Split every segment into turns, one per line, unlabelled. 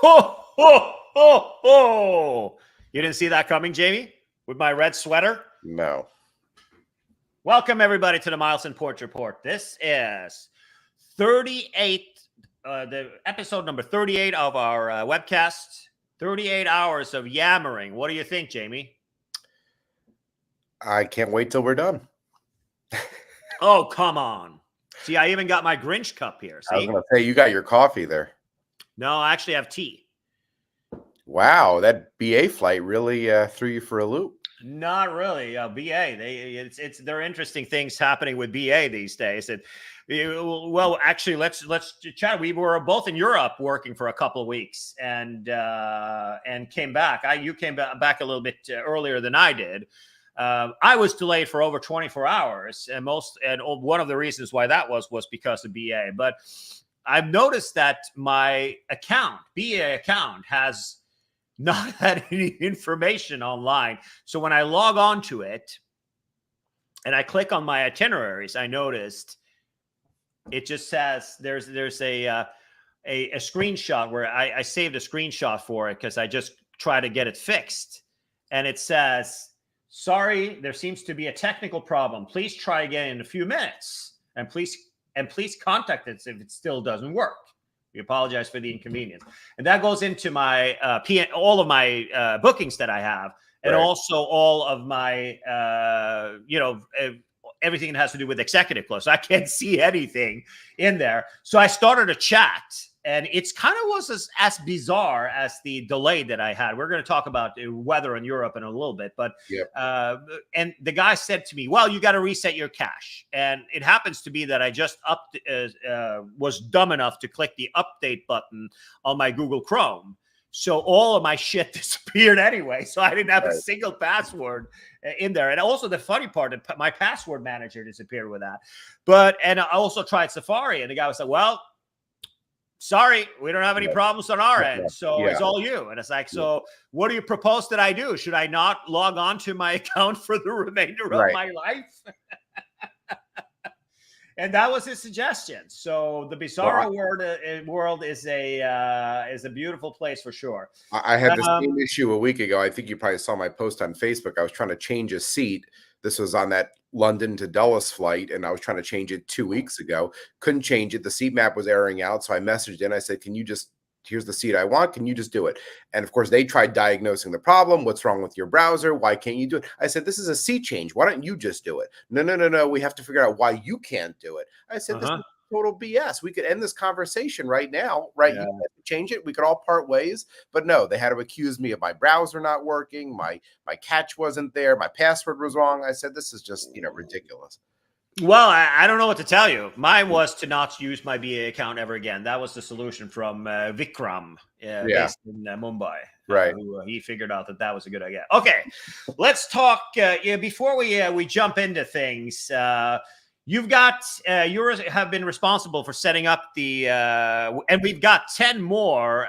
Ho, ho, ho, ho. You didn't see that coming, Jamie, with my red sweater?
No.
Welcome, everybody, to the Mileson Points Report. This is 38, the episode number 38 of our webcast. 38 hours of yammering. What do you think, Jamie?
I can't wait till we're done.
Oh, come on. See, I even got my Grinch cup here. See?
I was going to say, you got your coffee there.
No, I actually have tea.
Wow, that BA flight really threw you for a loop.
Not really. BA, there are interesting things happening with BA these days. Well, actually, let's chat. We were both in Europe working for a couple of weeks, and came back. You came back a little bit earlier than I did. I was delayed for over 24 hours, and one of the reasons why that was because of BA. But I've noticed that my BA account, has not had any information online. So when I log on to it and I click on my itineraries, I noticed it just says there's a screenshot where I saved a screenshot for it because I just try to get it fixed. And it says, sorry, there seems to be a technical problem. Please try again in a few minutes. And please contact us if it still doesn't work. We apologize for the inconvenience. And that goes into my all of my bookings that I have, and
Right.
also all of my everything that has to do with executive close. I can't see anything in there. So I started a chat, and it's kind of was as bizarre as the delay that I had. We're going to talk about the weather in Europe in a little bit, but
Yep.
And the guy said to me, well, you got to reset your cache. And it happens to be that I just was dumb enough to click the update button on my Google Chrome. So all of my shit disappeared anyway. So I didn't have a single password in there. And also the funny part, my password manager disappeared with that. And I also tried Safari, and the guy was like, well, sorry, we don't have any problems on our end. So it's all you. And it's like, so what do you propose that I do? Should I not log on to my account for the remainder of my life? And that was his suggestion. So the bizarre world is a beautiful place for sure.
I had the same issue a week ago. I think you probably saw my post on Facebook. I was trying to change a seat. This was on that London to Dulles flight, and I was trying to change it 2 weeks ago. Couldn't change it. The seat map was erroring out. So I messaged in. I said, here's the seat I want. Can you just do it? And of course, they tried diagnosing the problem. What's wrong with your browser? Why can't you do it? I said, this is a seat change. Why don't you just do it? No. We have to figure out why you can't do it. I said, this is total BS. We could end this conversation right now, right? Yeah. You have to change it. We could all part ways. But no, they had to accuse me of my browser not working. My catch wasn't there. My password was wrong. I said, this is just, ridiculous.
Well, I don't know what to tell you. Mine was to not use my BA account ever again. That was the solution from Vikram, based in Mumbai.
Right.
He figured out that was a good idea. Okay, let's talk. Before we jump into things, you have been responsible for setting up and we've got 10 more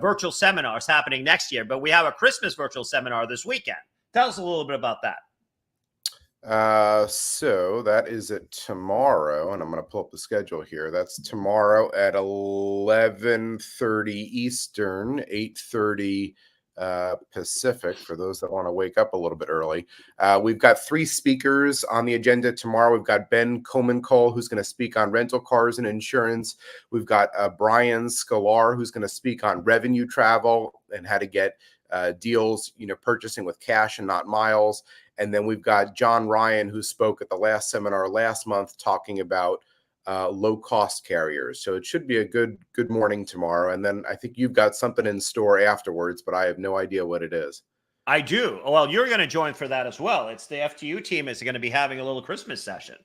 virtual seminars happening next year. But we have a Christmas virtual seminar this weekend. Tell us a little bit about that.
So that is it tomorrow, and I'm going to pull up the schedule here. That's tomorrow at 11:30 Eastern, 8:30 Pacific, for those that want to wake up a little bit early. We've got 3 speakers on the agenda tomorrow. We've got Ben Coleman-Cole, who's going to speak on rental cars and insurance. We've got Brian Scalar, who's going to speak on revenue travel and how to get deals, purchasing with cash and not miles. And then we've got John Ryan, who spoke at the last seminar last month, talking about low-cost carriers. So it should be a good morning tomorrow. And then I think you've got something in store afterwards, but I have no idea what it is.
I do. Well, you're going to join for that as well. It's the FTU team is going to be having a little Christmas session.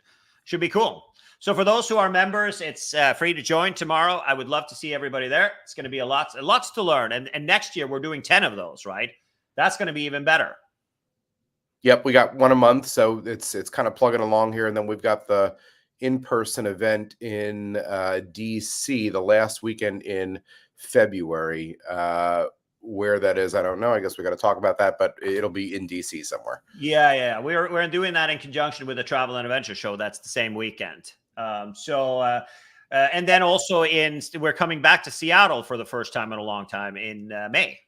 Should be cool. So for those who are members, it's free to join tomorrow. I would love to see everybody there. It's going to be lots to learn. And next year we're doing 10 of those, right? That's going to be even better.
Yep, we got one a month, so it's kind of plugging along here. And then we've got the in-person event in DC the last weekend in February. Where that is, I don't know. I guess we got to talk about that, but it'll be in DC somewhere.
Yeah. We're doing that in conjunction with the Travel and Adventure Show. That's the same weekend. So And then also we're coming back to Seattle for the first time in a long time in May.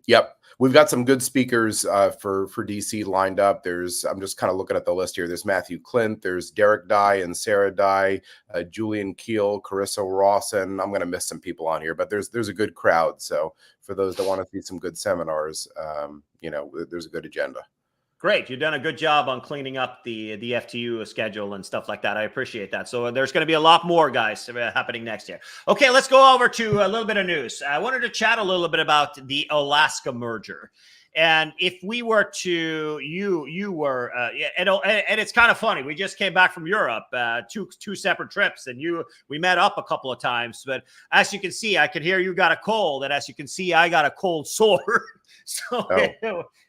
Yep. We've got some good speakers for DC lined up. I'm just kind of looking at the list here. There's Matthew Clint, there's Derek Dye and Sarah Dye, Julian Keel, Carissa Rawson. I'm going to miss some people on here, but there's a good crowd. So for those that want to see some good seminars, there's a good agenda.
Great. You've done a good job on cleaning up the FTU schedule and stuff like that. I appreciate that. So there's going to be a lot more, guys, happening next year. Okay, let's go over to a little bit of news. I wanted to chat a little bit about the Alaska merger. And if we were to, you were, and it's kind of funny. We just came back from Europe, two separate trips, and we met up a couple of times. But as you can see, I can hear you got a cold, and as you can see, I got a cold sore. So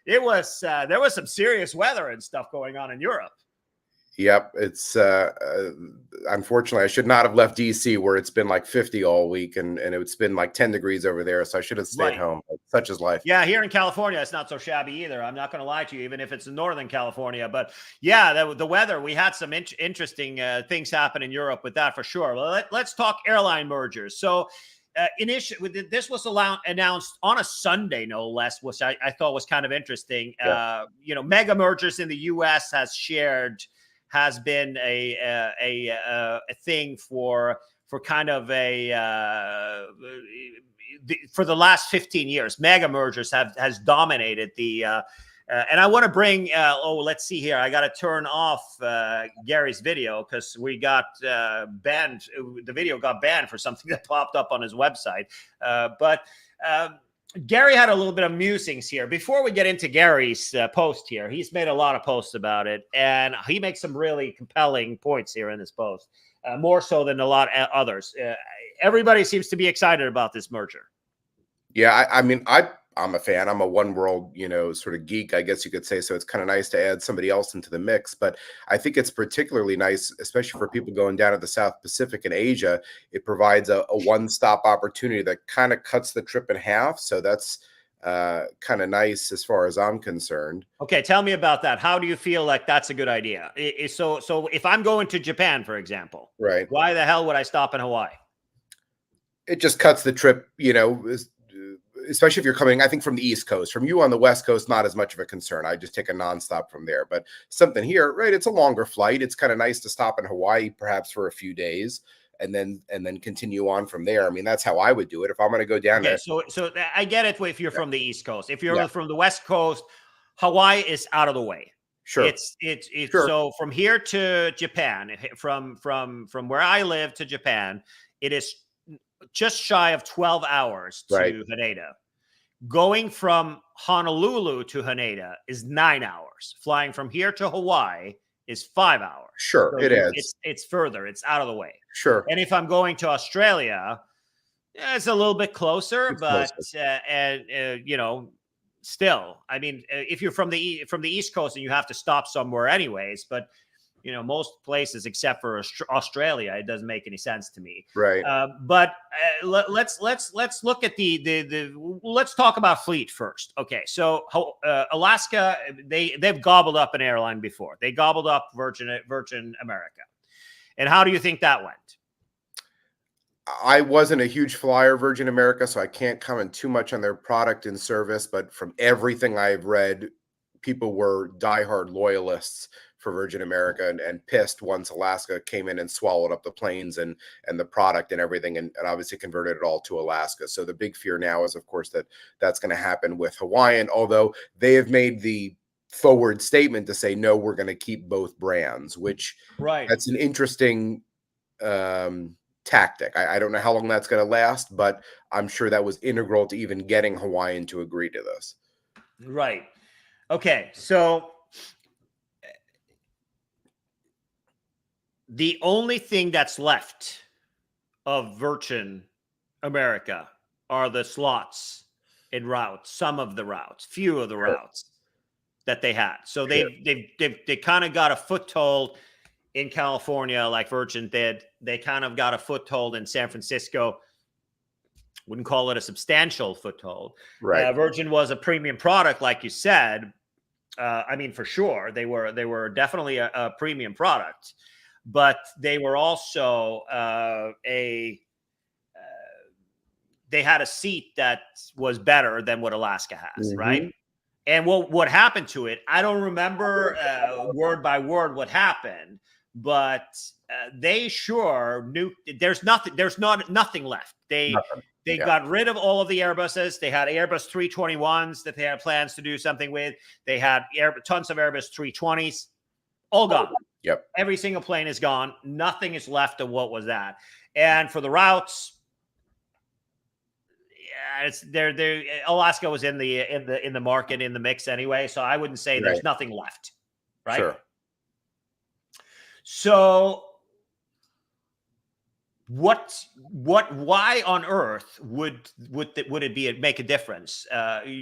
it was there was some serious weather and stuff going on in Europe.
Yep, it's unfortunately I should not have left DC where it's been like 50 all week and it's been like 10 degrees over there, so I should have stayed home. But such is life.
Yeah, here in California it's not so shabby either. I'm not going to lie to you, even if it's in Northern California. But yeah, the weather, we had some interesting things happen in Europe with that for sure. Well, let's talk airline mergers. So initially, this was announced on a Sunday, no less, which I thought was kind of interesting. Yeah. Mega mergers in the U.S. has been a thing for kind of for the last 15 years. Mega mergers has dominated the and I want to bring let's see here. I got to turn off Gary's video because we got banned. The video got banned for something that popped up on his website. But Gary had a little bit of musings here. Before we get into Gary's post here, he's made a lot of posts about it, and he makes some really compelling points here in this post, more so than a lot of others. Everybody seems to be excited about this merger.
Yeah, I mean, I'm a fan. I'm a one world, sort of geek, I guess you could say. So it's kind of nice to add somebody else into the mix. But I think it's particularly nice, especially for people going down to the South Pacific and Asia. It provides a one-stop opportunity that kind of cuts the trip in half. So that's kind of nice as far as I'm concerned.
Okay, tell me about that. How do you feel like that's a good idea? So if I'm going to Japan, for example,
right?
Why the hell would I stop in Hawaii?
It just cuts the trip, especially if you're coming, I think, from the East Coast. From you on the West Coast, not as much of a concern. I just take a nonstop from there. But something here, right? It's a longer flight. It's kind of nice to stop in Hawaii, perhaps for a few days, and then continue on from there. I mean, that's how I would do it if I'm going to go down there.
So I get it if you're from the East Coast. If you're from the West Coast, Hawaii is out of the way.
Sure.
It's sure. So from here to Japan, from where I live to Japan, it is just shy of 12 hours to Haneda. Going from Honolulu to Haneda is 9 hours. Flying from here to Hawaii is 5 hours.
Sure,
so
it is.
It's further. It's out of the way.
Sure.
And if I'm going to Australia, it's a little bit closer, still, I mean, if you're from the East Coast and you have to stop somewhere anyways, but most places except for Australia, it doesn't make any sense to me.
Right.
But let's look at let's talk about fleet first. Okay. So Alaska, they've gobbled up an airline before. They gobbled up Virgin America. And how do you think that went?
I wasn't a huge flyer Virgin America, so I can't comment too much on their product and service, but from everything I've read, people were diehard loyalists for Virgin America and pissed once Alaska came in and swallowed up the planes and the product and everything and obviously converted it all to Alaska. So the big fear now is, of course, that's going to happen with Hawaiian, although they have made the forward statement to say, no, we're going to keep both brands, which that's an interesting tactic. I don't know how long that's going to last, but I'm sure that was integral to even getting Hawaiian to agree to this.
Right. Okay. So the only thing that's left of Virgin America are the slots in routes, some of the routes, few of the routes that they had. So they kind of got a foothold in California like Virgin did. They kind of got a foothold in San Francisco. Wouldn't call it a substantial foothold.
Right.
Virgin was a premium product, like you said. I mean, for sure, they were definitely a premium product. but they were also they had a seat that was better than what Alaska has, right? And what happened to it, I don't remember word by word what happened, but they sure knew there's nothing left. They got rid of all of the Airbuses. They had Airbus 321s that they had plans to do something with. They had tons of Airbus 320s, all gone.
Yep.
Every single plane is gone. Nothing is left of what was that. And for the routes, it's there. Alaska was in the market, in the mix anyway. So I wouldn't say there's nothing left. Right.
Sure. So
why on earth would it make a difference?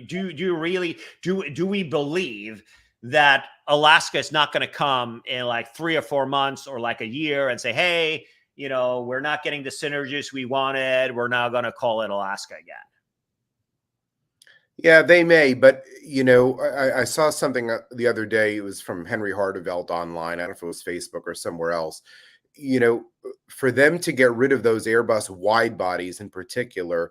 Do we believe that Alaska is not going to come in like 3 or 4 months or like a year and say, hey, we're not getting the synergies we wanted, we're now going to call it Alaska again?
Yeah, they may, but I saw something the other day. It was from Henry Hardevelt online. I don't know if it was Facebook or somewhere else. For them to get rid of those Airbus wide bodies in particular,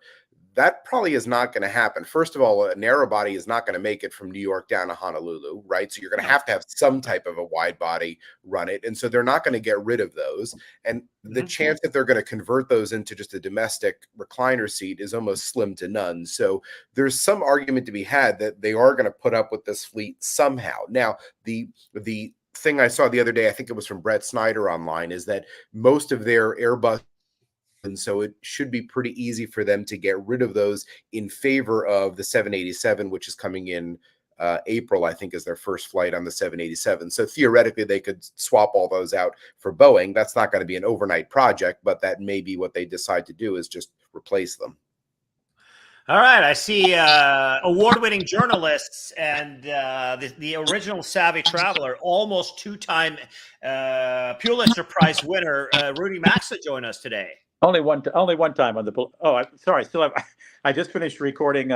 that probably is not going to happen. First of all, a narrow body is not going to make it from New York down to Honolulu, right? So you're going to have some type of a wide body run it. And so they're not going to get rid of those. And the chance that they're going to convert those into just a domestic recliner seat is almost slim to none. So there's some argument to be had that they are going to put up with this fleet somehow. Now, the thing I saw the other day, I think it was from Brett Snyder online, is that most of their Airbus, and so it should be pretty easy for them to get rid of those in favor of the 787, which is coming in April, I think, is their first flight on the 787. So theoretically, they could swap all those out for Boeing. That's not going to be an overnight project, but that may be what they decide to do, is just replace them.
All right, I see award-winning journalists and the original Savvy Traveler, almost 2-time Pulitzer Prize winner Rudy Maxa join us today.
Only one time on the. Sorry. I just finished recording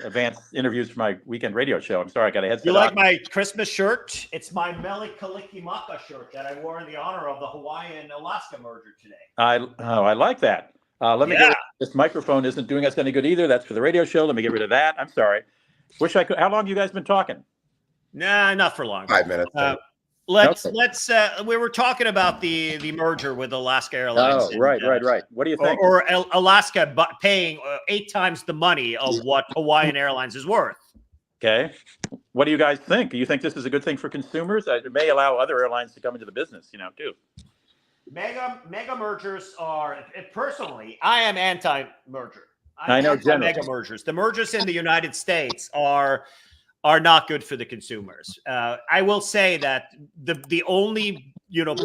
advanced interviews for my weekend radio show. I'm sorry, I got a headset.
You like my Christmas shirt? It's my Mele Kalikimaka shirt that I wore in the honor of the Hawaiian Alaska merger today.
I like that. Let me get this microphone isn't doing us any good either. That's for the radio show. Let me get rid of that. I'm sorry. Wish I could. How long have you guys been talking?
Nah, not for long.
5 minutes.
Let's we were talking about the merger with Alaska Airlines.
Oh, right. What do you think?
Or Alaska paying 8 times the money of what Hawaiian Airlines is worth.
Okay. What do you guys think? Do you think this is a good thing for consumers? It may allow other airlines to come into the business, too.
Mega mergers are, personally, I am anti-merger.
I know
mega mergers. The mergers in the United States are not good for the consumers. I will say that the only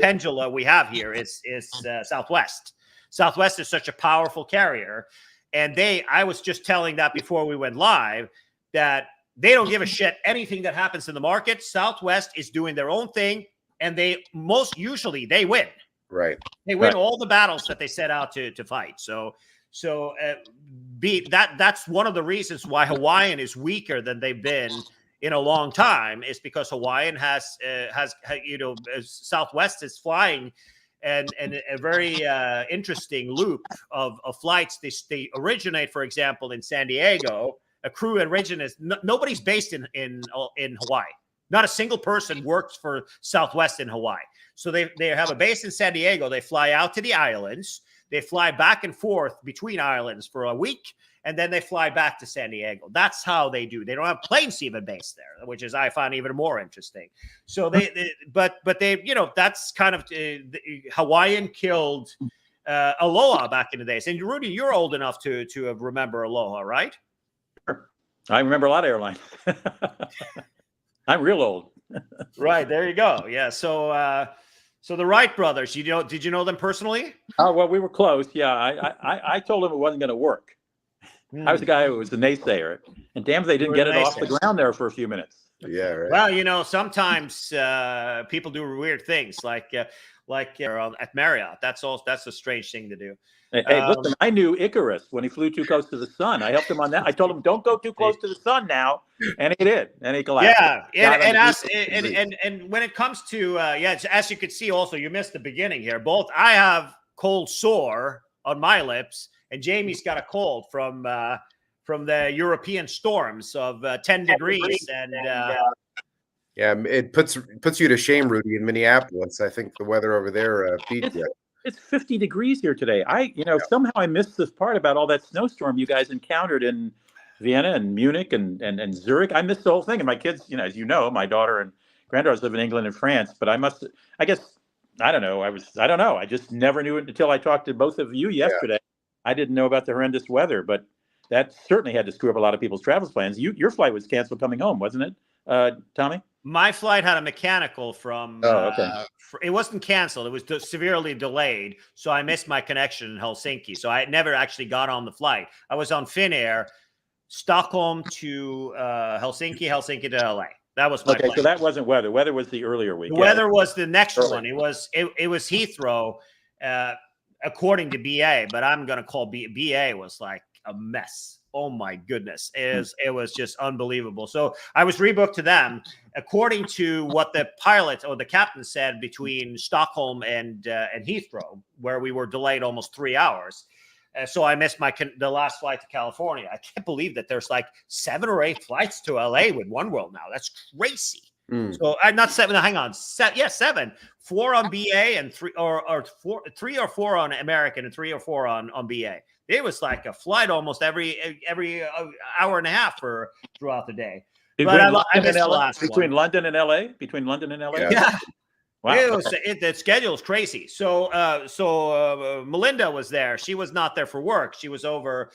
pendula we have here is Southwest. Southwest is such a powerful carrier, and I was just telling that before we went live, that they don't give a shit anything that happens in the market. Southwest is doing their own thing, and they usually win.
Right.
They win all the battles that they set out to fight. That's one of the reasons why Hawaiian is weaker than they've been in a long time, is because Hawaiian has Southwest is flying and a very interesting loop of flights. They originate, for example, in San Diego. A crew originates. Nobody's based in Hawaii. Not a single person works for Southwest in Hawaii. So they have a base in San Diego. They fly out to the islands. They fly back and forth between islands for a week, and then they fly back to San Diego. That's how they do. They don't have planes even based there, which is, I find, even more interesting. So but that's kind of Hawaiian killed Aloha back in the days. And Rudy, you're old enough to remember Aloha, right?
I remember a lot of airlines. I'm real old.
Right, there you go. Yeah. So the Wright brothers, did you know them personally?
Oh, well, we were close. Yeah, I told them it wasn't going to work. I was the guy who was the naysayer, and damn, they didn't get it off the ground there for a few minutes.
Yeah, right.
Well, sometimes people do weird things. Like like at Marriott. That's a strange thing to do.
Hey, listen, I knew Icarus when he flew too close to the sun. I helped him on that. I told him, don't go too close to the sun now. And he did. And he collapsed.
Yeah. And when it comes to, as you can see also, you missed the beginning here. I have cold sore on my lips, and Jamie's got a cold from the European storms of 10 degrees. And
yeah, it puts you to shame, Rudy, in Minneapolis. I think the weather over there beat you.
It's 50 degrees here today. Somehow I missed this part about all that snowstorm you guys encountered in Vienna and Munich and Zurich. I missed the whole thing. And my kids, as you know, my daughter and granddaughters live in England and France, but I don't know. I just never knew it until I talked to both of you yesterday. Yeah. I didn't know about the horrendous weather, but that certainly had to screw up a lot of people's travel plans. Your flight was canceled coming home, wasn't it, Tommy?
My flight had a mechanical from.
Oh, okay.
It wasn't canceled. It was severely delayed, so I missed my connection in Helsinki. So I never actually got on the flight. I was on Finnair, Stockholm to Helsinki, Helsinki to LA. That was my flight.
So that wasn't weather. Weather was the earlier week.
The weather was the next one. It was Heathrow, according to BA, but I'm going to call BA was like a mess. Oh my goodness. It was just unbelievable. So I was rebooked to them according to what the pilot or the captain said between Stockholm and Heathrow, where we were delayed almost 3 hours. So I missed the last flight to California. I can't believe that there's like 7 or 8 flights to LA with oneworld now. That's crazy. So not 7. Hang on. 7. 4 on BA and 3 or 4 on American and 3 or 4 on BA. It was like a flight almost every hour and a half throughout the day. But I missed the last one.
Between London and LA?
Yeah.
Wow.
The schedule is crazy. So Melinda was there. She was not there for work. She was over.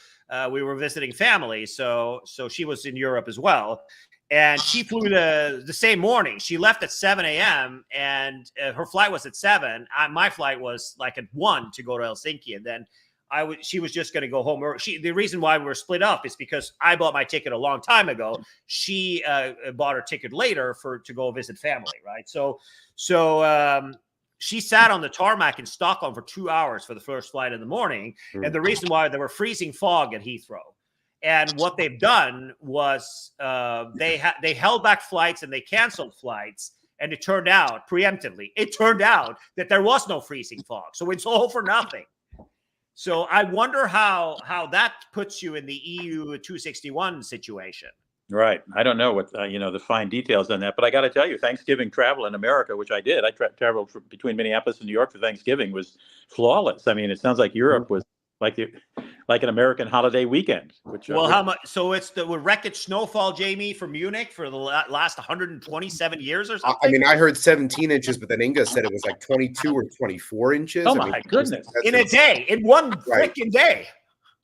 We were visiting family. So she was in Europe as well. And she flew the same morning. She left at 7 a.m. and her flight was at 7. My flight was like at 1 to go to Helsinki. And then she was just going to go home. The reason why we were split up is because I bought my ticket a long time ago. She bought her ticket later to go visit family, right? So she sat on the tarmac in Stockholm for 2 hours for the first flight in the morning. And the reason why there were freezing fog at Heathrow. And what they've done was they held back flights and they canceled flights. And it turned out that there was no freezing fog. So it's all for nothing. So I wonder how that puts you in the EU 261 situation.
Right. I don't know what, the fine details on that, but I got to tell you, Thanksgiving travel in America, which I did, I traveled between Minneapolis and New York for Thanksgiving, was flawless. I mean, it sounds like Europe was like an American holiday weekend.
How much? So it's the record snowfall, Jamie, for Munich for the last 127 years or something.
I mean, I heard 17 inches, but then Inga said it was like 22 or 24 inches.
Oh my goodness!
In a day, in one freaking day,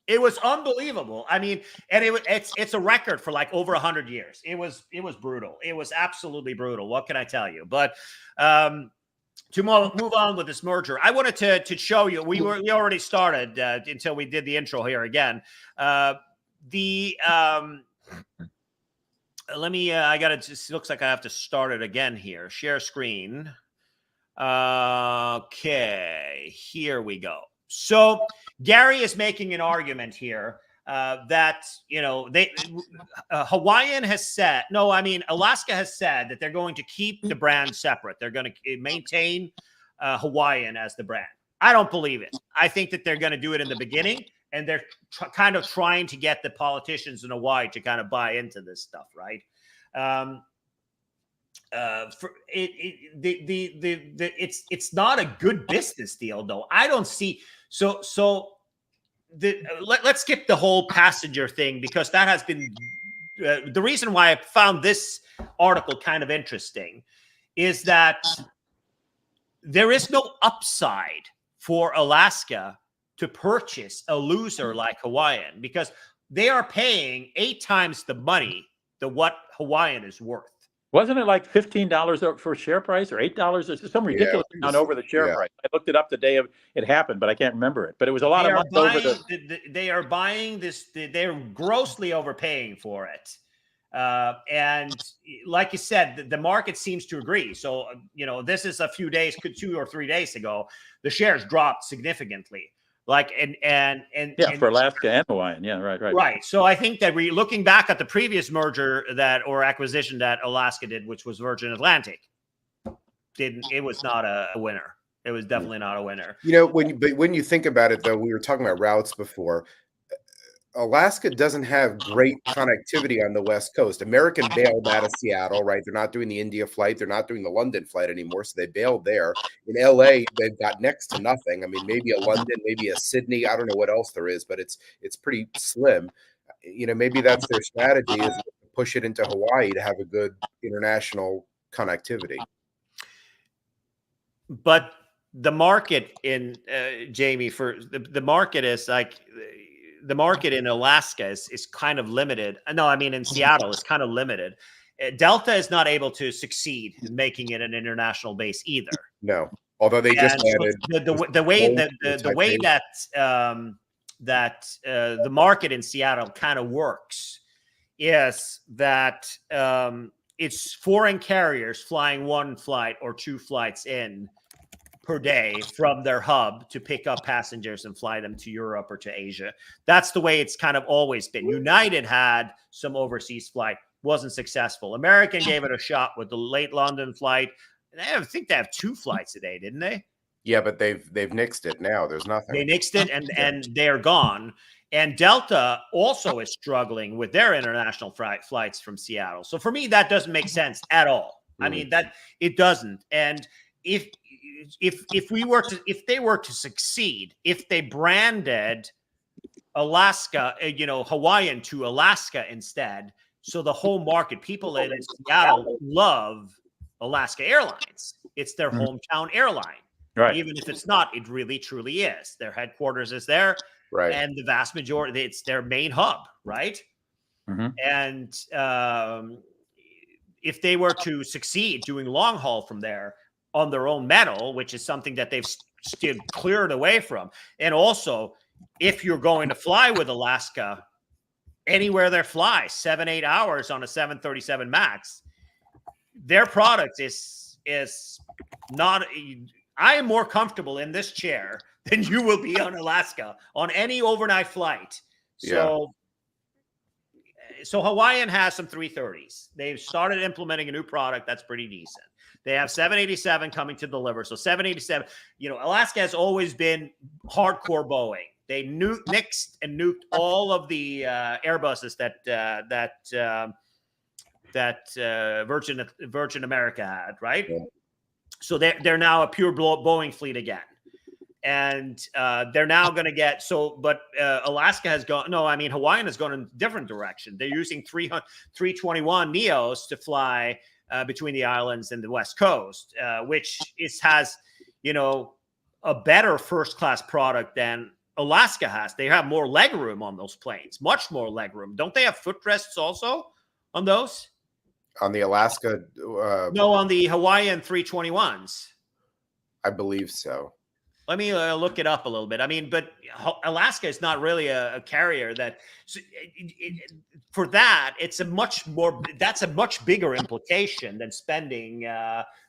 it was unbelievable. I mean, and it's a record for like over 100 years. It was brutal. It was absolutely brutal. What can I tell you? But to move on with this merger, I wanted to show you. We already started until we did the intro here again. Let me. I got it. Just looks like I have to start it again here. Share screen. Okay, here we go. So Gary is making an argument here that Hawaiian has said Alaska has said that they're going to keep the brand separate. They're going to maintain Hawaiian as the brand. I don't believe it. I think that they're going to do it in the beginning, and they're kind of trying to get the politicians in Hawaii to kind of buy into this stuff, right? It's not a good business deal, though. I don't see let's skip the whole passenger thing, because that has been the reason why I found this article kind of interesting is that there is no upside for Alaska to purchase a loser like Hawaiian, because they are paying 8 times the money than what Hawaiian is worth.
Wasn't it like $15 for share price or $8 or some ridiculous amount over the share price? I looked it up the day of it happened, but I can't remember it. But it was a lot of money over
they are buying this. They're grossly overpaying for it. And like you said, the market seems to agree. So, this is a few days, 2 or 3 days ago, the shares dropped significantly. Like,
for Alaska and Hawaiian. Yeah, right.
Right. So I think that looking back at the previous merger or acquisition that Alaska did, which was Virgin Atlantic, it was not a winner. It was definitely not a winner.
When you think about it, though, we were talking about routes before. Alaska doesn't have great connectivity on the West Coast. American bailed out of Seattle, right? They're not doing the India flight. They're not doing the London flight anymore. So they bailed there. In LA, they've got next to nothing. I mean, maybe a London, maybe a Sydney. I don't know what else there is, but it's pretty slim. Maybe that's their strategy, is to push it into Hawaii to have a good international connectivity.
But the market in Jamie, for the market is like, the market in Alaska is kind of limited. No, I mean in Seattle is kind of limited. Delta is not able to succeed in making it an international base either.
No, although they just added
the way that the market in Seattle kind of works is that it's foreign carriers flying one flight or two flights in per day from their hub to pick up passengers and fly them to Europe or to Asia. That's the way it's kind of always been. United had some overseas flight, wasn't successful. American gave it a shot with the late London flight. I think they have 2 flights a day, didn't they?
Yeah, but they've nixed it now. There's nothing.
They nixed it and they're gone. And Delta also is struggling with their international flights from Seattle. So for me, that doesn't make sense at all. I mean, that it doesn't. And if they were to succeed, if they branded Alaska, Hawaiian to Alaska instead, so the whole market, people in Seattle love Alaska Airlines. It's their hometown airline.
Right.
Even if it's not, it really truly is. Their headquarters is there.
Right.
And the vast majority, it's their main hub, right?
Mm-hmm.
And if they were to succeed doing long haul from there on their own metal, which is something that they've still cleared away from. And also, if you're going to fly with Alaska, anywhere they fly 7-8 hours on a 737 MAX, their product is not. I am more comfortable in this chair than you will be on Alaska on any overnight flight. So Hawaiian has some 330s. They've started implementing a new product that's pretty decent. They have 787 coming to deliver. So 787, Alaska has always been hardcore Boeing. They nixed and nuked all of the Airbuses that Virgin America had, right? Yeah. So they're now a pure Boeing fleet again. And they're now going to get but Alaska has gone. No, I mean Hawaiian has gone in a different direction. They're using 321 Neos to fly between the islands and the West Coast, which has a better first class product than Alaska has. They have more legroom on those planes, much more legroom. Don't they have footrests also on those?
On the Alaska?
No, on the Hawaiian 321s.
I believe so.
Let me look it up a little bit. I mean, but Alaska is not really a carrier that for that, that's a much bigger implication than spending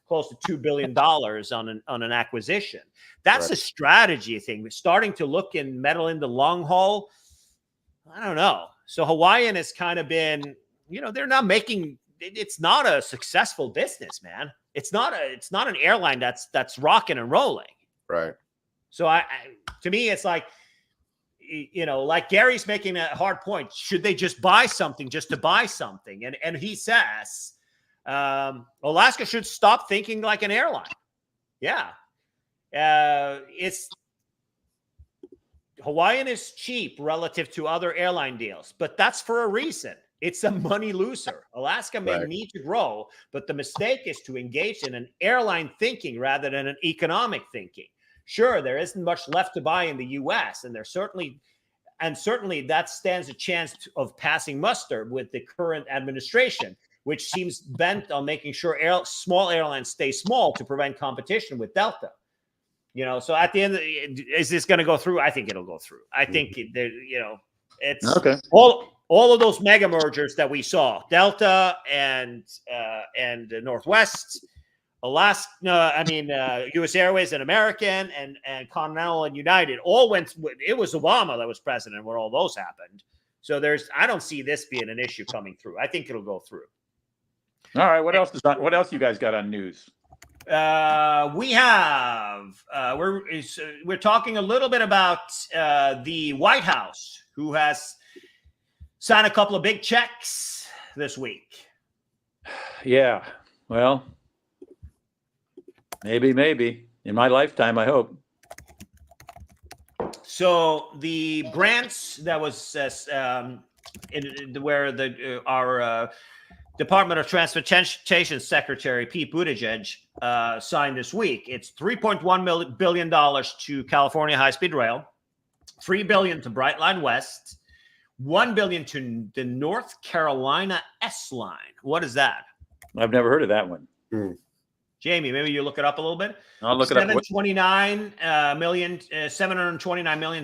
close to $2 billion on an acquisition. That's right. A strategy thing. We're starting to look and meddle in the long haul. I don't know. So Hawaiian has kind of been, they're not making, it's not a successful business, man. It's not an airline that's rocking and rolling.
Right.
So to me, it's like, like Gary's making a hard point. Should they just buy something just to buy something? And he says, Alaska should stop thinking like an airline. Yeah. Hawaiian is cheap relative to other airline deals, but that's for a reason. It's a money loser. Alaska may need to grow, but the mistake is to engage in an airline thinking rather than an economic thinking. Sure, there isn't much left to buy in the U.S., and certainly that stands a chance of passing muster with the current administration, which seems bent on making sure small airlines stay small to prevent competition with Delta. So at the end, is this going to go through? I think it'll go through. I think it's okay. all of those mega mergers that we saw, Delta and Northwest, Alaska, U.S. Airways and American and Continental and United all went. It was Obama that was president when all those happened. So I don't see this being an issue coming through. I think it'll go through.
All right. What else you guys got on news?
We have we're talking a little bit about the White House, who has signed a couple of big checks this week.
Yeah. Well, maybe in my lifetime, I hope.
So the grants that was where our Department of Transportation Secretary Pete Buttigieg signed this week. It's $3.1 billion to California High-Speed Rail, $3 billion to Brightline West, $1 billion to the North Carolina S Line. What is that?
I've never heard of that one.
Jamie, maybe you look it up a little bit.
I'll look it up.
$729 million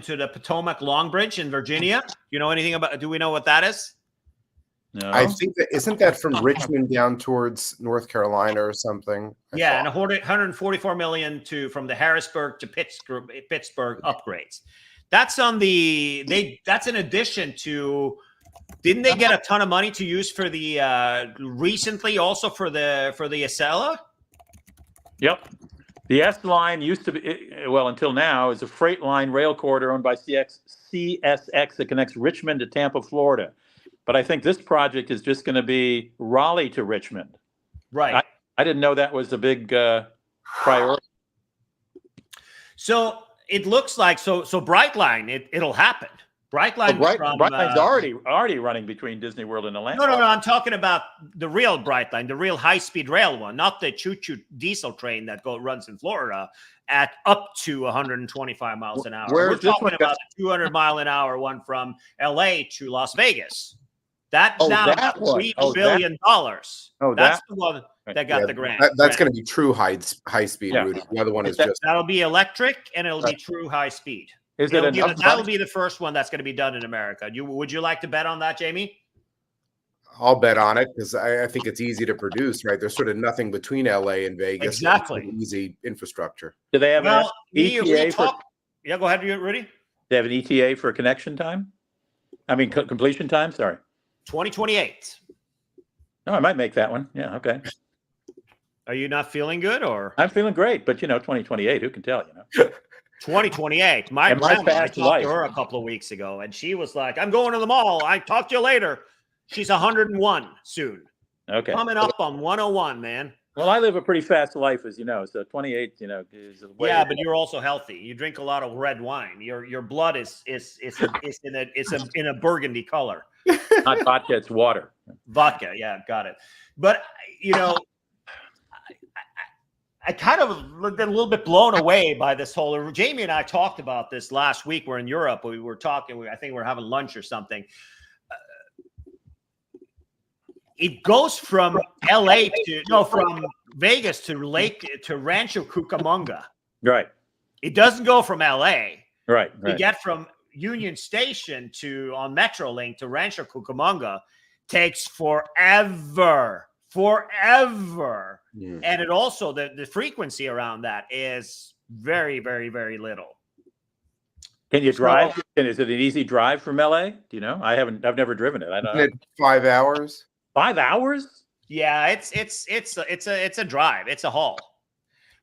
to the Potomac Long Bridge in Virginia. Do we know what that is?
No.
I think isn't that from Richmond down towards North Carolina or something?
Yeah, and $144 million from the Harrisburg to Pittsburgh upgrades. That's that's in addition to. Didn't they get a ton of money to use for the recently also for the Acela?
Yep. The S line used to be, until now, is a freight line rail corridor owned by CSX that connects Richmond to Tampa, Florida. But I think this project is just going to be Raleigh to Richmond.
Right.
I didn't know that was a big priority.
So it looks like Brightline, it'll happen.
Brightline's already running between Disney World and Atlanta.
No. I'm talking about the real Brightline, the real high-speed rail one, not the choo-choo diesel train that runs in Florida at up to 125 miles an hour. We're talking about a 200-mile-an-hour one from L.A. to Las Vegas. That's now $3 billion. That's the one that got the grant.
That's going to be true high speed, Rudy. The other one is
that'll be electric and it'll be true high speed. That'll be the first one that's going to be done in America. Would you like to bet on that, Jamie?
I'll bet on it because I think it's easy to produce, right? There's sort of nothing between LA and Vegas.
Exactly.
Easy infrastructure.
Do they have an ETA
Yeah, go ahead, Rudy.
They have an ETA for connection time? Completion time? Sorry.
2028.
No, I might make that one. Yeah, okay.
Are you not feeling good or?
I'm feeling great, but 2028, who can tell,
2028. My grandma, I talked to her a couple of weeks ago, and she was like, I'm going to the mall. I talk to you later. She's 101 soon.
Okay.
Coming up on 101, man.
Well, I live a pretty fast life, as you know. So 28, is a way.
Yeah, but you're also healthy. You drink a lot of red wine. Your blood is in a burgundy color.
Not vodka, it's water.
Vodka, yeah, got it. But I kind of been a little bit blown away by this whole. Jamie and I talked about this last week. We're in Europe. We were talking. I think we're having lunch or something. It goes from from Vegas to Rancho Cucamonga.
Right.
It doesn't go from LA.
Right.
You get from Union Station on Metrolink to Rancho Cucamonga takes forever. And it also the frequency around that is very, very, very little.
Can you drive? Is it an easy drive from LA? Do you know? I've never driven it. I don't know. 5
hours.
5 hours?
Yeah, it's a drive. It's a haul.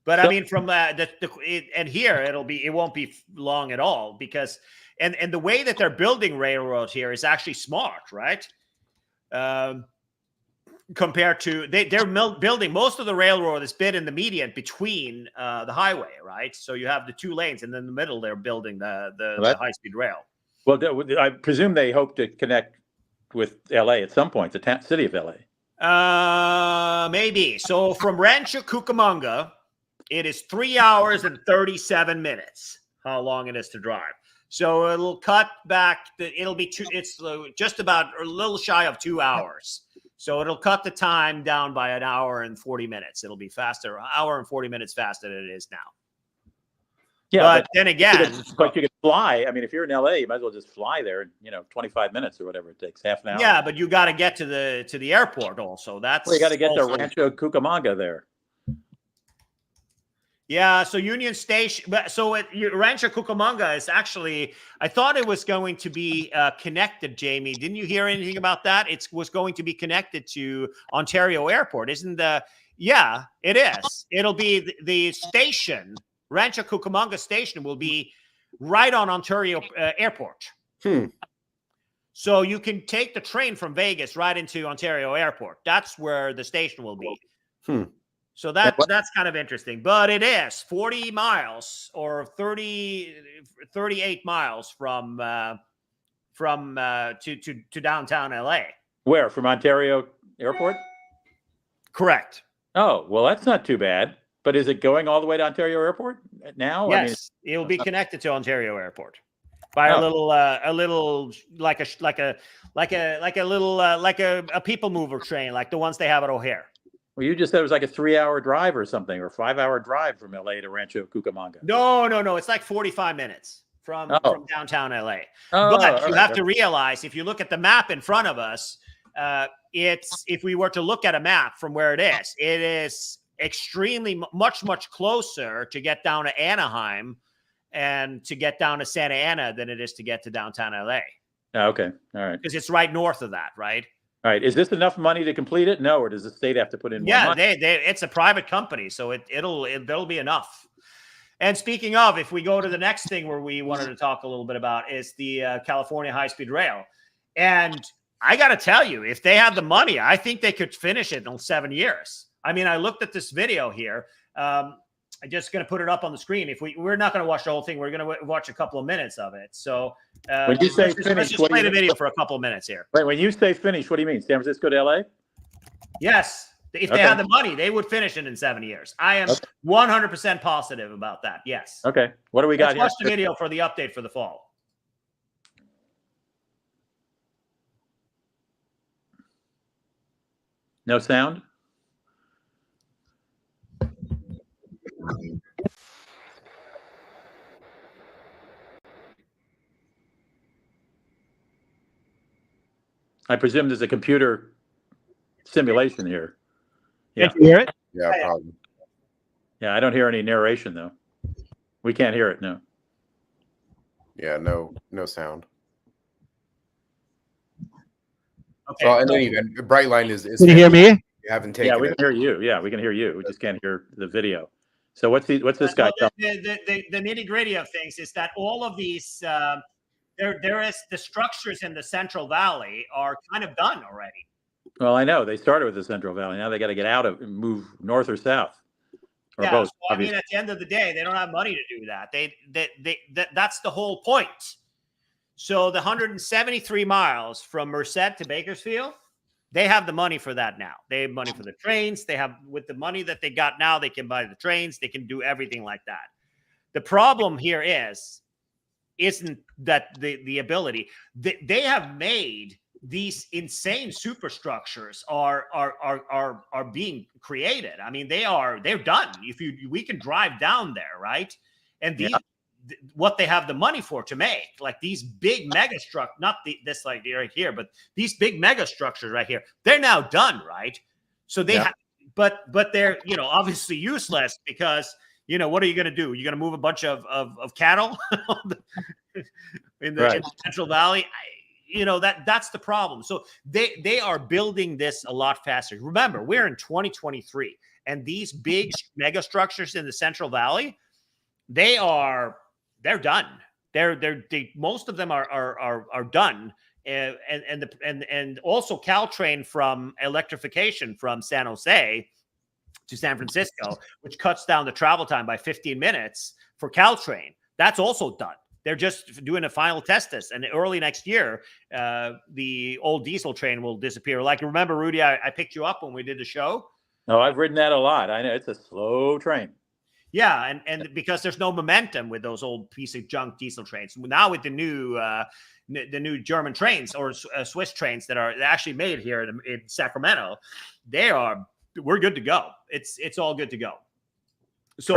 But from and here it won't be long at all because and the way that they're building railroad here is actually smart, right? Compared to they're building most of the railroad is bit in the median between the highway, right? So you have the two lanes, and then in the middle they're building the high-speed rail.
Well, I presume they hope to connect with LA at some point, the city of LA.
Maybe. So from Rancho Cucamonga, it is 3 hours and 37 minutes. How long it is to drive? So it'll cut back. It'll be it's just about a little shy of 2 hours. So it'll cut the time down by an hour and 40 minutes. It'll be faster, an hour and 40 minutes faster than it is now.
Yeah,
but then again,
but you can fly. I mean, if you're in LA, you might as well just fly there. 25 minutes or whatever it takes, half an hour.
yeah, but you got to get to the airport also. That's
Well, you got to get
also,
to Rancho Cucamonga there.
Yeah, so Union Station, but so Rancho Cucamonga is actually, I thought it was going to be connected, Jamie. Didn't you hear anything about that? It was going to be connected to Ontario Airport. Yeah, it is. It'll be the station, Rancho Cucamonga Station will be right on Ontario Airport. So you can take the train from Vegas right into Ontario Airport. That's where the station will be. So that's kind of interesting, but it is 40 miles or 38 miles from to downtown LA.
Where? From Ontario Airport?
Correct.
Oh, well, that's not too bad. But is it going all the way to Ontario Airport now?
Yes, it will be connected to Ontario Airport by a little like a people mover train, like the ones they have at O'Hare.
Well, you just said it was like a 3-hour drive or something, or 5-hour drive from LA to Rancho Cucamonga.
No. It's like 45 minutes from downtown LA.
But
you have to realize, if you look at the map in front of us, if we were to look at a map from where it is extremely much closer to get down to Anaheim and to get down to Santa Ana than it is to get to downtown LA.
Okay. All right.
Because it's right north of that, right?
All right. Is this enough money to complete it? No, or does the state have to put in more money?
It's a private company, so it'll be enough. And speaking of, if we go to the next thing where we wanted to talk a little bit about is the California high-speed rail. And I got to tell you, if they had the money, I think they could finish it in 7 years. I mean, I looked at this video here. I'm just going to put it up on the screen. If we're not going to watch the whole thing, we're going to watch a couple of minutes of it. So
when you say finish,
let's just play the video for a couple of minutes here.
Wait, when you say finish, what do you mean? San Francisco to LA?
Yes. If they had the money, they would finish it in 7 years. I am 100% positive about that. Yes.
Okay. What do we got here?
Watch the video for the update for the fall.
No sound? I presume there's a computer simulation here. Yeah.
Can you hear it?
Yeah, probably.
Yeah, I don't hear any narration though. We can't hear it. No.
Yeah, no sound.
Okay.
Well, and then even Brightline is.
Can you hear me?
You haven't taken.
Yeah, we can hear you. Yeah, we can hear you. We just can't hear the video. So what's this guy?
The nitty gritty of things is that all of these there is the structures in the Central Valley are kind of done already.
Well, I know they started with the Central Valley. Now they got to get out of and move north or south, or
Yeah,
both.
so, I mean, at the end of the day, they don't have money to do that. That's the whole point. So the 173 miles from Merced to Bakersfield, they have the money for that now. They have money for the trains. They have, with the money that they got now, they can buy the trains. They can do everything like that. The problem here isn't that the ability they have made these insane superstructures are being created. I mean, they're done. We can drive down there, right? And what they have the money for to make, like these big mega structures, not this like right here, but these big mega structures right here, they're now done, right? So they have, but they're obviously useless because what are you going to do? You're going to move a bunch of cattle in the Central Valley. That's the problem. So they are building this a lot faster. Remember, we're in 2023, and these big mega structures in the Central Valley, they're done. Most of them are done. And also Caltrain from electrification from San Jose to San Francisco, which cuts down the travel time by 15 minutes for Caltrain. That's also done. They're just doing a final test and early next year, the old diesel train will disappear. Like, remember, Rudy, I picked you up when we did the show.
Oh, I've ridden that a lot. I know it's a slow train.
Yeah, and because there's no momentum with those old piece of junk diesel trains. Now with the new German trains or Swiss trains that are actually made here in Sacramento, we're good to go. It's all good to go. So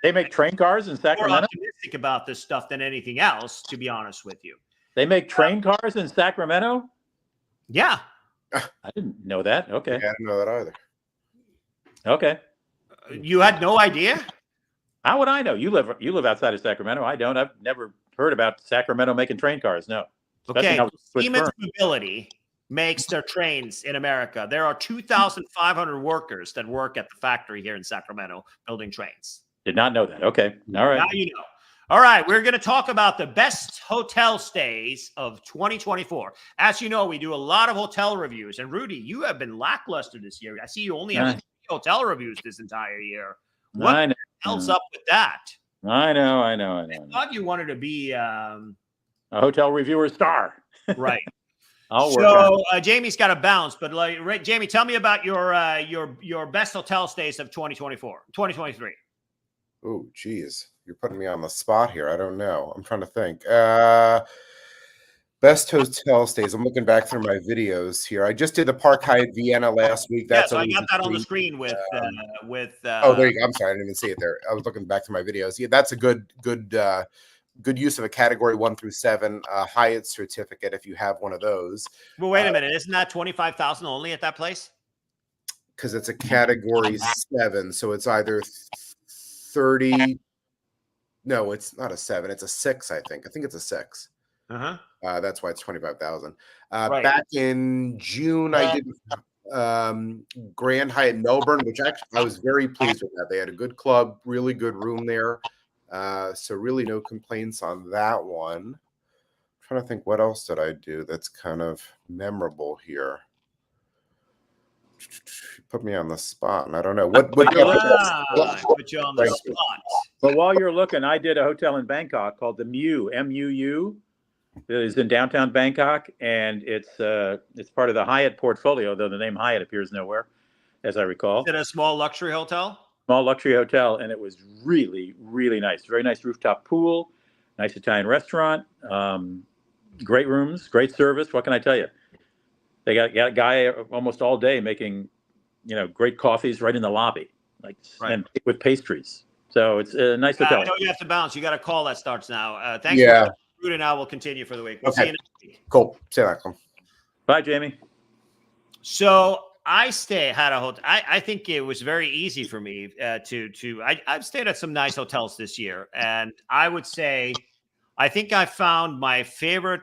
they make train cars in Sacramento.
optimistic about this stuff than anything else, to be honest with you.
They make train cars in Sacramento?
Yeah.
I didn't know that. Okay.
Yeah, I didn't know that either.
Okay.
You had no idea?
How would I know? You live outside of Sacramento. I don't. I've never heard about Sacramento making train cars. No.
Okay.
Especially now
Siemens Mobility makes their trains in America. There are 2,500 workers that work at the factory here in Sacramento building trains.
Did not know that. Okay. All right.
Now you know. All right, we're going to talk about the best hotel stays of 2024. As you know, we do a lot of hotel reviews. And Rudy, you have been lackluster this year. I see you only have 3 hotel reviews this entire year. What the hell's up with that?
I know.
I thought you wanted to be
a hotel reviewer star.
Right.
I'll work on it.
Jamie's got to bounce, but Jamie, tell me about your best hotel stays of 2023.
Oh, geez. You're putting me on the spot here. I don't know. I'm trying to think. Best hotel stays. I'm looking back through my videos here. I just did the Park Hyatt Vienna last week.
So I got that on the screen with.
Oh, there you go. I'm sorry, I didn't even see it there. I was looking back through my videos. Yeah, that's a good use of a category 1 through 7 Hyatt certificate if you have one of those.
Well, wait a minute. Isn't that 25,000 only at that place?
Because it's a category 7, so it's either 30. No, it's not a 7. It's a 6. I think it's a 6. That's why it's 25,000.
Right.
Back in June, I did Grand Hyatt Melbourne, which actually I was very pleased with that. They had a good club, really good room there. So really no complaints on that one. I'm trying to think, what else did I do that's kind of memorable here? Put me on the spot, and I don't know what.
Put you on the spot.
But while you're looking, I did a hotel in Bangkok called the Mu, M-U-U. It is in downtown Bangkok, and it's part of the Hyatt portfolio, though the name Hyatt appears nowhere, as I recall.
Is it a small luxury hotel?
Small luxury hotel, and it was really, really nice. Very nice rooftop pool, nice Italian restaurant, great rooms, great service. What can I tell you? They got a guy almost all day making, great coffees right in the lobby, and with pastries. So it's a nice hotel.
I know you have to bounce. You got a call that starts now. Thanks.
Yeah.
Rudy and I will continue for the week. We'll see you next week.
Cool. See you next one.
Bye, Jamie.
So I had a hotel. I think it was very easy for me I've stayed at some nice hotels this year, and I would say I think I found my favorite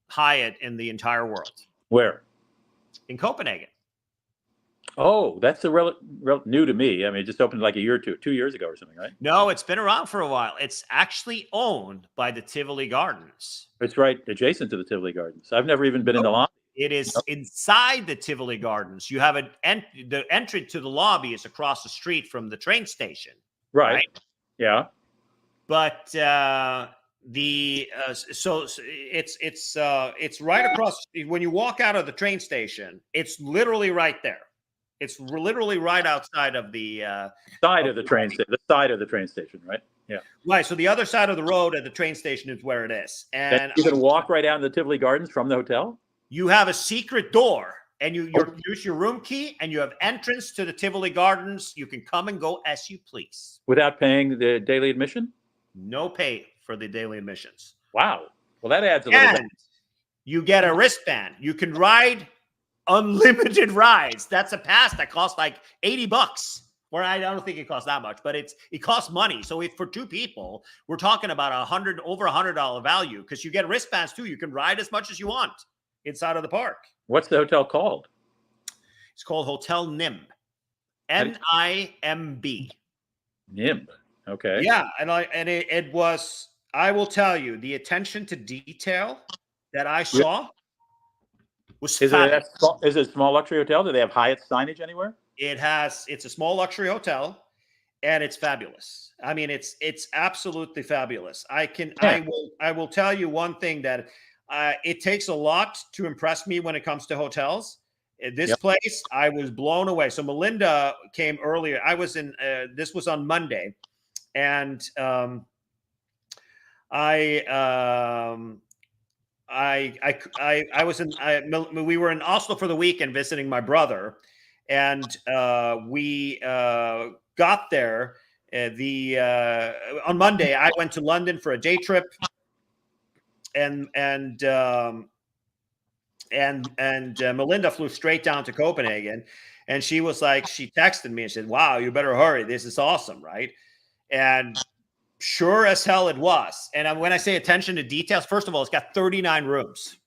Hyatt in the entire world.
Where?
In Copenhagen.
Oh, that's new to me. I mean, it just opened like a year or 2 years ago or something, right?
No, it's been around for a while. It's actually owned by the Tivoli Gardens.
It's right adjacent to the Tivoli Gardens. I've never even been in the lobby.
It is inside the Tivoli Gardens. You have the entry to the lobby is across the street from the train station.
Right? Yeah.
But so it's right across. When you walk out of the train station, it's literally right there. It's literally right outside of the
side of the train station. The side of the train station, right? Yeah.
Right. So the other side of the road at the train station is where it is, and
you can walk right out in the Tivoli Gardens from the hotel.
You have a secret door, and you use your room key, and you have entrance to the Tivoli Gardens. You can come and go as you please
without paying the daily admission.
No pay for the daily admissions.
Wow. Well, that adds a little bit.
You get a wristband. You can ride unlimited rides. That's a pass that costs like $80. Or I don't think it costs that much, but it costs money. So if for 2 people, we're talking about over $100 value because you get wristbands too. You can ride as much as you want inside of the park.
What's the hotel called?
It's called Hotel Nimb. N-I-M-B.
Nimb. Okay.
Yeah, it was. I will tell you, the attention to detail that I saw was fabulous.
Is it a small luxury hotel? Do they have Hyatt signage anywhere?
It's a small luxury hotel, and it's fabulous. I mean, it's absolutely fabulous. I will tell you one thing that it takes a lot to impress me when it comes to hotels. This place, I was blown away. So Melinda came earlier. I was in. This was on Monday, and we were in Oslo for the weekend visiting my brother, and we got there on Monday, I went to London for a day trip, and Melinda flew straight down to Copenhagen, and she was like, she texted me and said, "Wow, you better hurry. This is awesome, right?" And sure as hell it was. And when I say attention to details, first of all, it's got 39 rooms.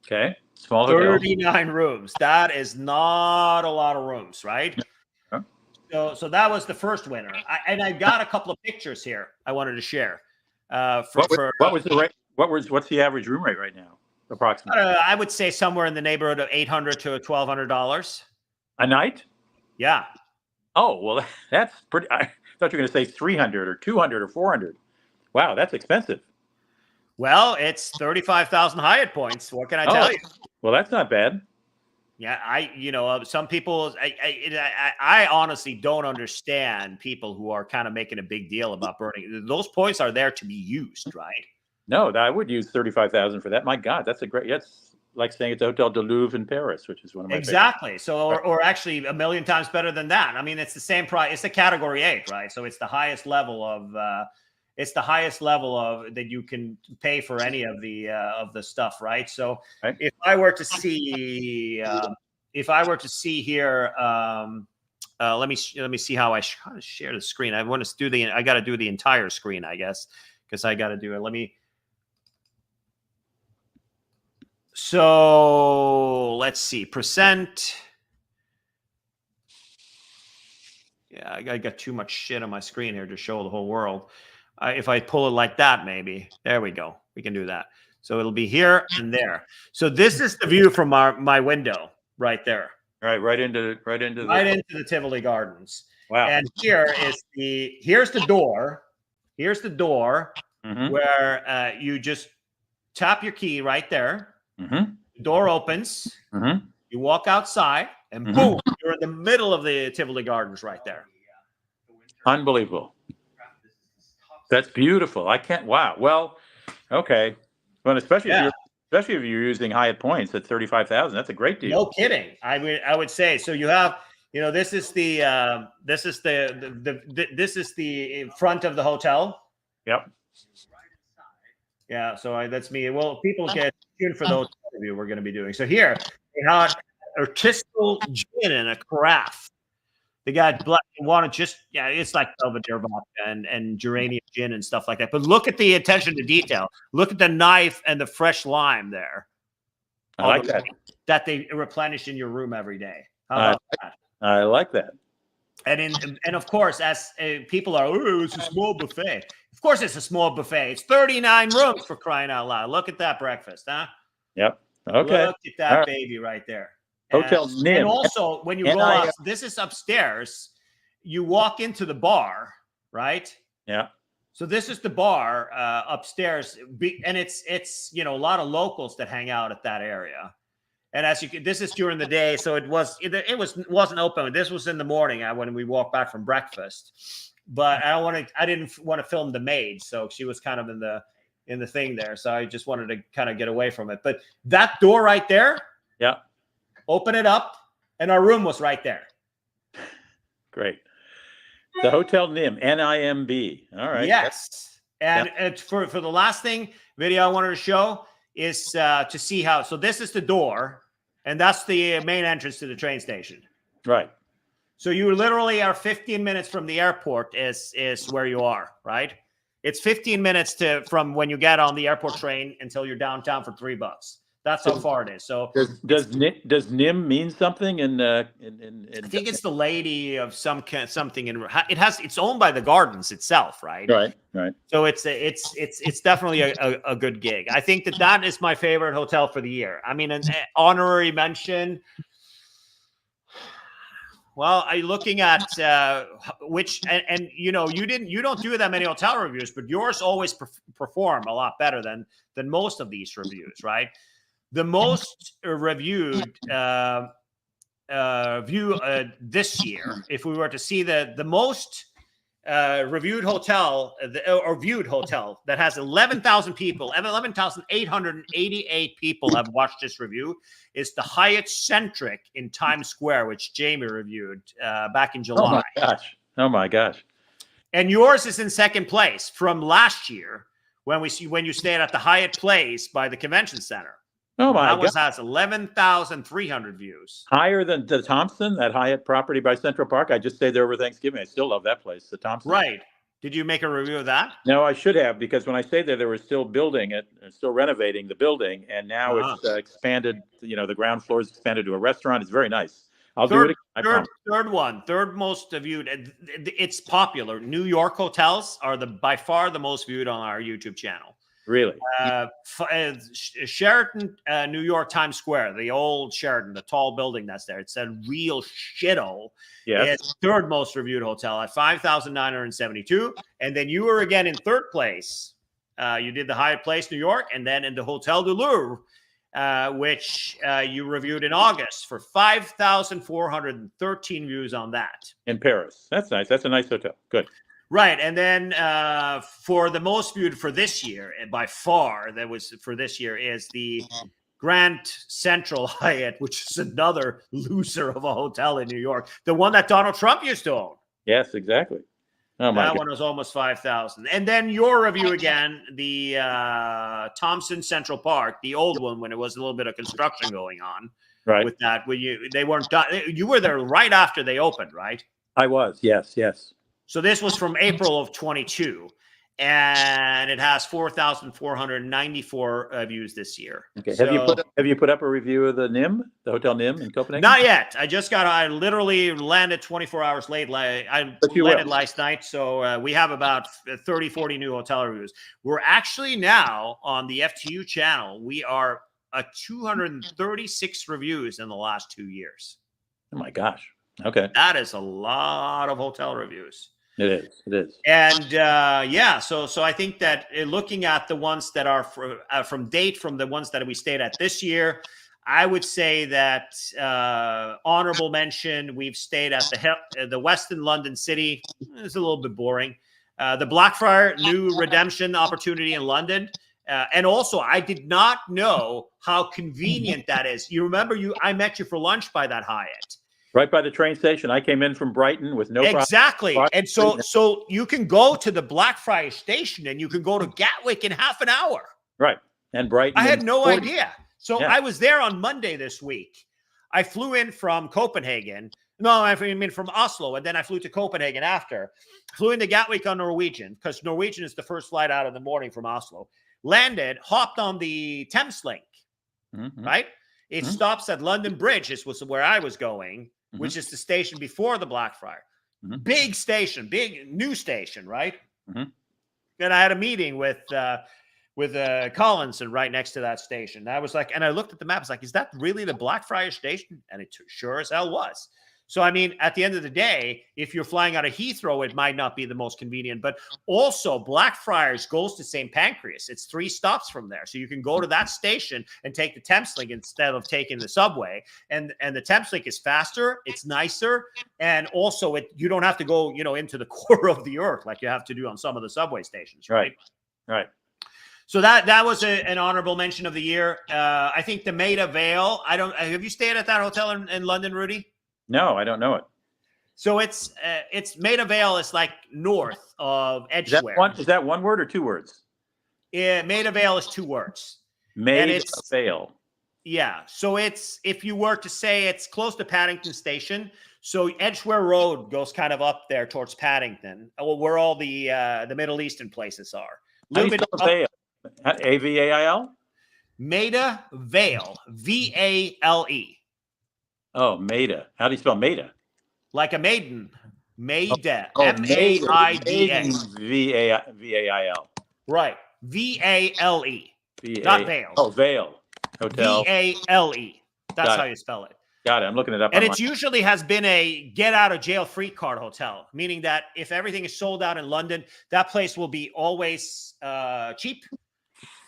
Okay, small hotel.
39 rooms. That is not a lot of rooms, right? So that was the first winner. I got a couple of pictures here I wanted to share.
What's the average room rate right now, approximately?
I would say somewhere in the neighborhood of $800 to $1,200
a night.
Yeah.
Oh, well, that's pretty. I thought you were going to say 300 or 200 or 400. Wow, that's expensive.
Well, it's 35,000 Hyatt points. What can I tell you?
Well, that's not bad.
Yeah, some people, I honestly don't understand people who are kind of making a big deal about burning. Those points are there to be used, right?
No, I would use 35,000 for that. My God, that's like saying it's Hotel de Louvre in Paris, which is one of my
Favorites. So, or actually a million times better than that. I mean, it's the same price. It's the category 8, right? So it's the highest level of, that you can pay for any of the stuff, right? So
right.
If I were to see here, let me see how I share the screen. I want to I got to do the entire screen, I guess, because I got to do it. So let's see, percent. Yeah, I got too much shit on my screen here to show the whole world. If I pull it like that, maybe. There we go. We can do that. So it'll be here and there. So this is the view from my window right there.
Right into
the Tivoli Gardens.
Wow.
And here's the door. Here's the door where you just tap your key right there. The door opens. You walk outside, and boom, you're in the middle of the Tivoli Gardens right there.
Unbelievable. That's beautiful. I can't. Wow. Well, okay. Well, especially if you're using Hyatt points at 35,000, that's a great deal.
No kidding. I would say so. You have, this is the front of the hotel.
Yep.
Yeah. So that's me. Well, people get tuned for the hotel review we're going to be doing. So here we have artisanal gin and a carafe. They got black and water, it's like Belvedere vodka and geranium gin and stuff like that. But look at the attention to detail. Look at the knife and the fresh lime there.
I like that.
That they replenish in your room every day. How about that?
I like that.
And of course, as people are, it's a small buffet. Of course, it's a small buffet. It's 39 rooms, for crying out loud. Look at that breakfast, huh?
Yep. Okay.
Look at that baby right there.
Hotel Nim.
And also, when you go out, this is upstairs. You walk into the bar, right?
Yeah.
So this is the bar upstairs, and it's a lot of locals that hang out at that area. And this is during the day, so it wasn't open. This was in the morning when we walked back from breakfast. But I didn't want to film the maid, so she was kind of in the thing there. So I just wanted to kind of get away from it. But that door right there.
Yeah.
Open it up, and our room was right there.
Great. The Hotel Nim, NIMB. All right.
Yes. And it's for the last video I wanted to show is to see how. So this is the door, and that's the main entrance to the train station.
Right.
So you literally are 15 minutes from the airport is where you are, right? It's 15 minutes from when you get on the airport train until you're downtown for $3. That's how far it is. So
does Nim mean something? I
think it's the lady of something in it's owned by the Gardens itself, right?
Right.
So it's definitely a good gig. I think that is my favorite hotel for the year. I mean, an honorary mention. Well, I'm looking at which you don't do that many hotel reviews, but yours always perform a lot better than most of these reviews, right? The most reviewed view this year, if we were to see the most reviewed hotel or viewed hotel that has 11,000 people, 11,888 people have watched this review, is the Hyatt Centric in Times Square, which Jamie reviewed back in July.
Oh my gosh. Oh my gosh.
And yours is in second place from last year when you stayed at the Hyatt Place by the convention center.
Oh my
That
God.
has 11,300 views.
Higher than the Thompson, that Hyatt property by Central Park. I just stayed there over Thanksgiving. I still love that place, the Thompson.
Right. Did you make a review of that?
No, I should have, because when I stayed there, they were still building it, still renovating the building, and now it's expanded. The ground floor is expanded to a restaurant. It's very nice. I'll do it again, I promise.
Third most viewed. It's popular. New York hotels are by far the most viewed on our YouTube channel.
Really?
Sheraton, New York, Times Square, the old Sheraton, the tall building that's there. It's a real shithole.
Yes.
It's third most reviewed hotel at 5,972. And then you were again in third place. You did the Hyatt Place, New York, and then in the Hotel du Louvre, which you reviewed in August for 5,413 views on that.
In Paris. That's nice. That's a nice hotel. Good.
Right. And then for the most viewed for this year, and by far that was for this year, is the Grand Central Hyatt, which is another loser of a hotel in New York. The one that Donald Trump used to own.
Yes, exactly. Oh my
That one was almost 5,000. And then your review again, the Thompson Central Park, the old one when it was a little bit of construction going on.
Right.
With that, they weren't done. You were there right after they opened, right?
I was. Yes. Yes.
So this was from April of 22, and it has 4,494 views this year.
Okay.
So,
have you put up a review of the NIM, the Hotel NIM in Copenhagen?
Not yet. I literally landed 24 hours late. I landed last night. So we have about 30, 40 new hotel reviews. We're actually now on the FTU channel. We are at 236 reviews in the last 2 years.
Oh my gosh. Okay.
That is a lot of hotel reviews.
It is. It is.
And so I think that looking at the ones that are from the ones that we stayed at this year, I would say that honorable mention, we've stayed at the Westin London City. It's a little bit boring. The Blackfriar new redemption opportunity in London. And also, I did not know how convenient that is. You remember I met you for lunch by that Hyatt.
Right by the train station. I came in from Brighton with no problem.
Exactly. And so you can go to the Blackfriars station and you can go to Gatwick in half an hour.
Right. And Brighton.
I had no idea. So I was there on Monday this week. I flew in from Copenhagen. No, I mean from Oslo. And then I flew to Copenhagen after. Flew into Gatwick on Norwegian because Norwegian is the first flight out in the morning from Oslo. Landed, hopped on the Thameslink. Right? It stops at London Bridge. This was where I was going. Which is the station before the Blackfriar. Big station, big new station, right? And I had a meeting with Collinson right next to that station. I was like, and I looked at the map. I was like, is that really the Blackfriar station? And it sure as hell was. So, I mean, at the end of the day, if you're flying out of Heathrow, it might not be the most convenient. But also, Blackfriars goes to St. Pancras. It's 3 stops from there. So you can go to that station and take the Thameslink instead of taking the subway. And the Thameslink is faster. It's nicer. And also, you don't have to go, into the core of the earth like you have to do on some of the subway stations, right?
Right.
So that was an honorable mention of the year. I think the Maida Vale. Have you stayed at that hotel in London, Rudy?
No, I don't know it.
So it's Maida Vale is like north of Edgware.
Is that one word or 2 words?
Yeah, Maida Vale is 2 words.
Maida Vale.
Yeah. So if you were to say it's close to Paddington Station, so Edgware Road goes kind of up there towards Paddington, where all the Middle Eastern places are.
How do you spell Vale? A-V-A-I-L?
Maida Vale. V-A-L-E.
Oh, Maida. How do you spell Maida?
Like a maiden. Maida.
M-A-I-D-A. V-A-I-L.
Right. V-A-L-E. Not Vale.
Oh, Vale. Hotel.
V-A-L-E. That's how you spell it.
Got it. I'm looking it up.
And it usually has been a get out of jail free card hotel, meaning that if everything is sold out in London, that place will be always cheap.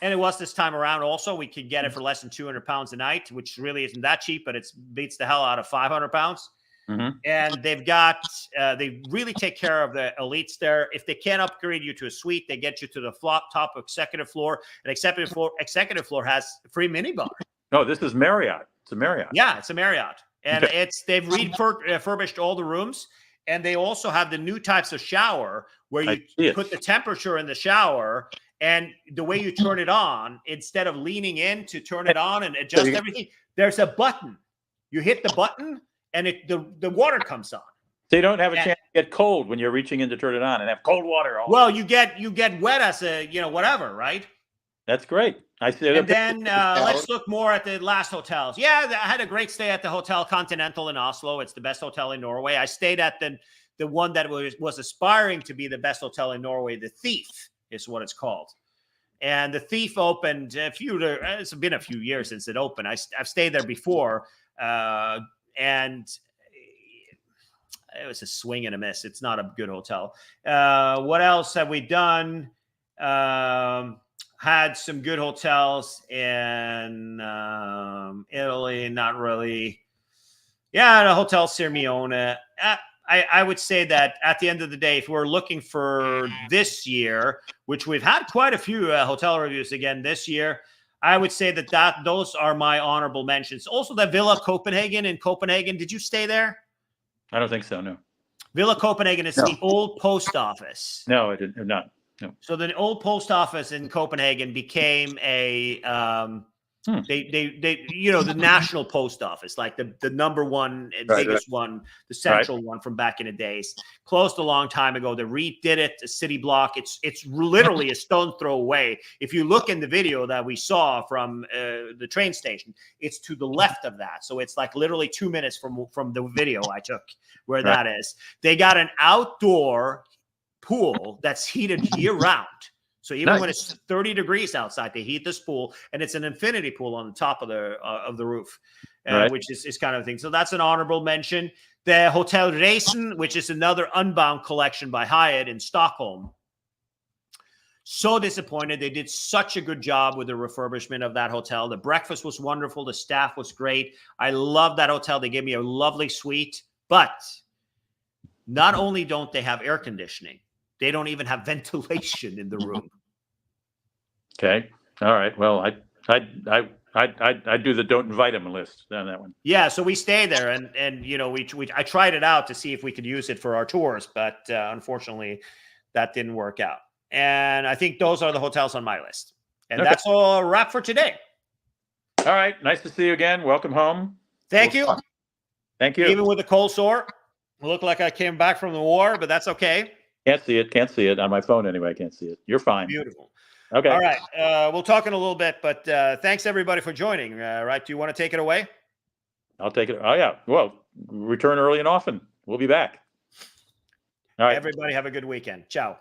And it was this time around also. We could get it for less than £200 a night, which really isn't that cheap, but it beats the hell out of £500. And they've got, they really take care of the elites there. If they can't upgrade you to a suite, they get you to the top executive floor. And executive floor has a free minibar.
No, this is Marriott. It's a Marriott.
Yeah, it's a Marriott. And they've refurbished all the rooms. and they also have the new types of shower where you put the temperature in the shower, and the way you turn it on, instead of leaning in to turn it on and adjust everything, there's a button. You hit the button, and the water comes on.
So you don't have a chance to get cold when you're reaching in to turn it on and have cold water.
Well, you get wet as a whatever, right?
That's great. I see.
And then let's look more at the last hotels. Yeah, I had a great stay at the Hotel Continental in Oslo. It's the best hotel in Norway. I stayed at the one that was aspiring to be the best hotel in Norway. The Thief is what it's called. And the Thief opened it's been a few years since it opened. I've stayed there before, and it was a swing and a miss. It's not a good hotel. What else have we done? Had some good hotels in Italy, not really. Yeah, the Hotel Sirmione. I would say that at the end of the day, if we're looking for this year, which we've had quite a few hotel reviews again this year, I would say that those are my honorable mentions. Also, the Villa Copenhagen in Copenhagen. Did you stay there?
I don't think so, no.
Villa Copenhagen is the old post office.
No, I did not. No.
So the old post office in Copenhagen became a the national post office, like the number one and biggest one, the central one from back in the days. Closed a long time ago. The redid it, the city block. It's literally a stone throw away. If you look in the video that we saw from the train station, it's to the left of that. So it's like literally 2 minutes from the video I took where that is. They got an outdoor pool that's heated year round. So even when it's 30 degrees outside, they heat this pool, and it's an infinity pool on the top of the roof, which is kind of a thing. So that's an honorable mention. The Hotel Resen, which is another Unbound collection by Hyatt in Stockholm. So disappointed. They did such a good job with the refurbishment of that hotel. The breakfast was wonderful. The staff was great. I love that hotel. They gave me a lovely suite, but not only don't they have air conditioning, they don't even have ventilation in the room.
Okay. All right. Well, I do the don't invite them list on that one.
Yeah. So we stay there, and I tried it out to see if we could use it for our tours, but unfortunately, that didn't work out. And I think those are the hotels on my list. And that's all a wrap for today.
All right. Nice to see you again. Welcome home.
Thank you.
Thank you.
Even with a cold sore, I look like I came back from the war, but that's okay.
Can't see it on my phone anyway. I can't see it. You're fine.
Beautiful.
Okay.
All right. We'll talk in a little bit, but thanks everybody for joining. Right. Do you want to take it away?
I'll take it. Oh yeah. Well, return early and often. We'll be back. All right.
Everybody have a good weekend. Ciao.